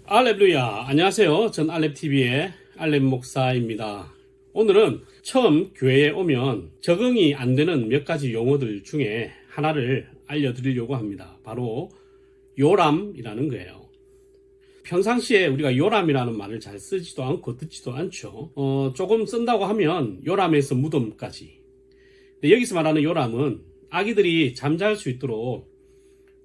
알렙루야, 안녕하세요. 전 알렙TV의 알렙 목사입니다. 오늘은 처음 교회에 오면 적응이 안 되는 몇 가지 용어들 중에 하나를 알려드리려고 합니다. 바로 요람이라는 거예요. 평상시에 우리가 요람이라는 말을 잘 쓰지도 않고 듣지도 않죠. 조금 쓴다고 하면 요람에서 무덤까지. 근데 여기서 말하는 요람은 아기들이 잠잘 수 있도록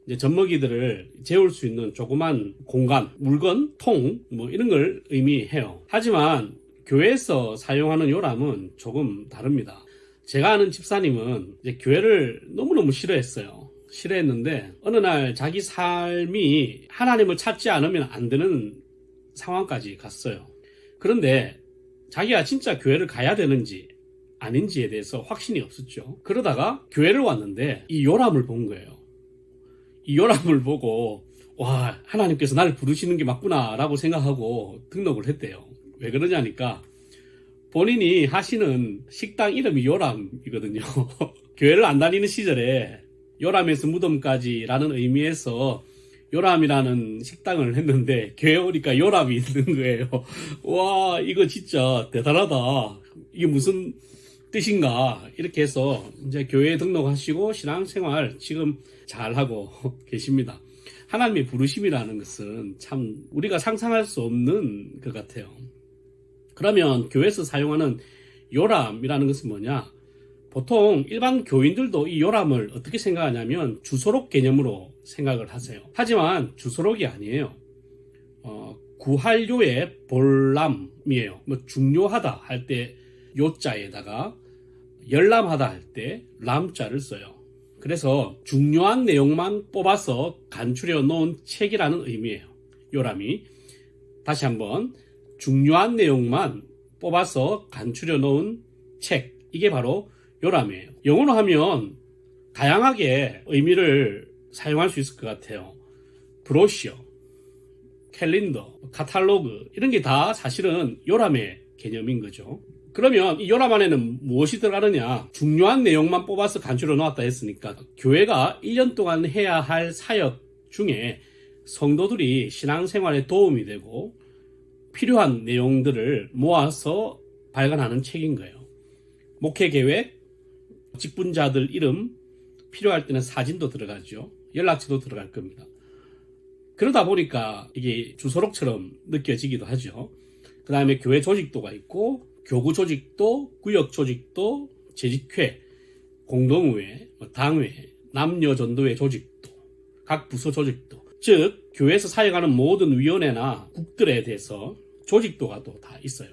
이제 젖먹이들을 재울 수 있는 조그만 공간, 물건, 통, 이런 걸 의미해요. 하지만 교회에서 사용하는 요람은 조금 다릅니다. 제가 아는 집사님은 이제 교회를 너무너무 싫어했는데 어느 날 자기 삶이 하나님을 찾지 않으면 안 되는 상황까지 갔어요. 그런데 자기가 진짜 교회를 가야 되는지 아닌지에 대해서 확신이 없었죠. 그러다가 교회를 왔는데 이 요람을 본 거예요. 이 요람을 보고 와, 하나님께서 나를 부르시는 게 맞구나 라고 생각하고 등록을 했대요. 왜 그러냐니까 본인이 하시는 식당 이름이 요람이거든요. 교회를 안 다니는 시절에 요람에서 무덤까지 라는 의미에서 요람이라는 식당을 했는데 교회 오니까 요람이 있는 거예요. 와, 이거 진짜 대단하다. 이게 무슨 뜻인가 이렇게 해서 이제 교회에 등록하시고 신앙생활 지금 잘하고 계십니다. 하나님의 부르심이라는 것은 참 우리가 상상할 수 없는 것 같아요. 그러면 교회에서 사용하는 요람이라는 것은 뭐냐? 보통 일반 교인들도 이 요람을 어떻게 생각하냐면 주소록 개념으로 생각을 하세요. 하지만 주소록이 아니에요. 구할요의 볼람이에요. 중요하다 할 때 요자에다가 열람하다 할 때 람자를 써요. 그래서 중요한 내용만 뽑아서 간추려 놓은 책이라는 의미예요. 요람이. 다시 한번 중요한 내용만 뽑아서 간추려 놓은 책. 이게 바로 요람이에요. 영어로 하면 다양하게 의미를 사용할 수 있을 것 같아요. 브로셔, 캘린더, 카탈로그 이런 게 다 사실은 요람의 개념인 거죠. 그러면 이 요람 안에는 무엇이 들어가느냐? 중요한 내용만 뽑아서 간추려 놓았다 했으니까 교회가 1년 동안 해야 할 사역 중에 성도들이 신앙생활에 도움이 되고 필요한 내용들을 모아서 발간하는 책인 거예요. 목회계획, 직분자들 이름, 필요할 때는 사진도 들어가죠. 연락처도 들어갈 겁니다. 그러다 보니까 이게 주소록처럼 느껴지기도 하죠. 그 다음에 교회 조직도가 있고 교구 조직도, 구역 조직도, 재직회, 공동의회, 당회, 남녀 전도회 조직도, 각 부서 조직도, 즉 교회에서 사역하는 모든 위원회나 국들에 대해서 조직도가 또 다 있어요.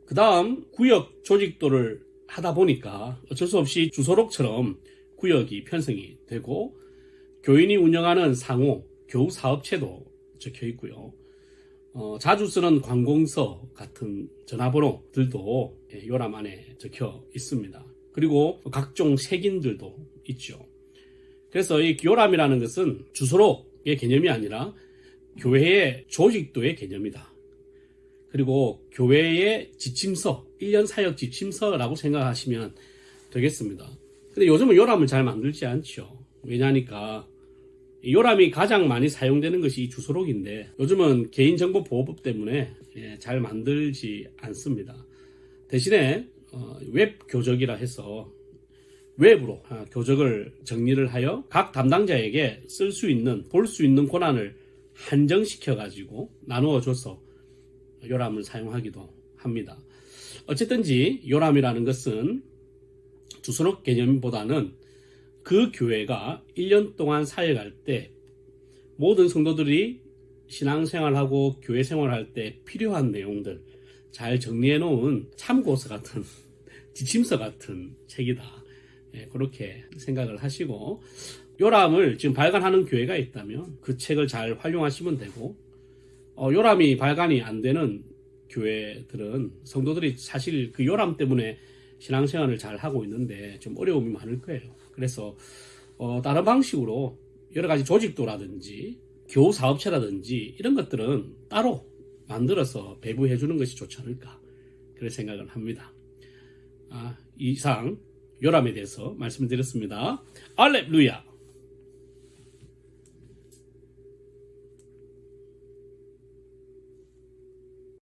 그 다음 구역 조직도를 하다 보니까 어쩔 수 없이 주소록처럼 구역이 편성이 되고 교인이 운영하는 상호, 교우사업체도 적혀 있고요. 자주 쓰는 관공서 같은 전화번호들도 요람 안에 적혀 있습니다. 그리고 각종 색인들도 있죠. 그래서 이 요람이라는 것은 주소록의 개념이 아니라 교회의 조직도의 개념이다. 그리고 교회의 지침서, 1년 사역 지침서라고 생각하시면 되겠습니다. 근데 요즘은 요람을 잘 만들지 않죠. 왜냐하니까 요람이 가장 많이 사용되는 것이 이 주소록인데 요즘은 개인정보보호법 때문에 잘 만들지 않습니다. 대신에 웹 교적이라 해서 웹으로 교적을 정리를 하여 각 담당자에게 쓸 수 있는, 볼 수 있는 권한을 한정시켜 가지고 나누어 줘서 요람을 사용하기도 합니다. 어쨌든지 요람이라는 것은 주소록 개념보다는 그 교회가 1년 동안 사역할 때 모든 성도들이 신앙생활하고 교회 생활할 때 필요한 내용들 잘 정리해 놓은 참고서 같은 지침서 같은 책이다. 그렇게 생각을 하시고 요람을 지금 발간하는 교회가 있다면 그 책을 잘 활용하시면 되고 요람이 발간이 안 되는 교회들은 성도들이 사실 그 요람 때문에 신앙생활을 잘 하고 있는데 좀 어려움이 많을 거예요. 그래서 다른 방식으로 여러 가지 조직도라든지 교우사업체라든지 이런 것들은 따로 만들어서 배부해 주는 것이 좋지 않을까 그런 생각을 합니다. 이상 요람에 대해서 말씀드렸습니다. 알렙루야.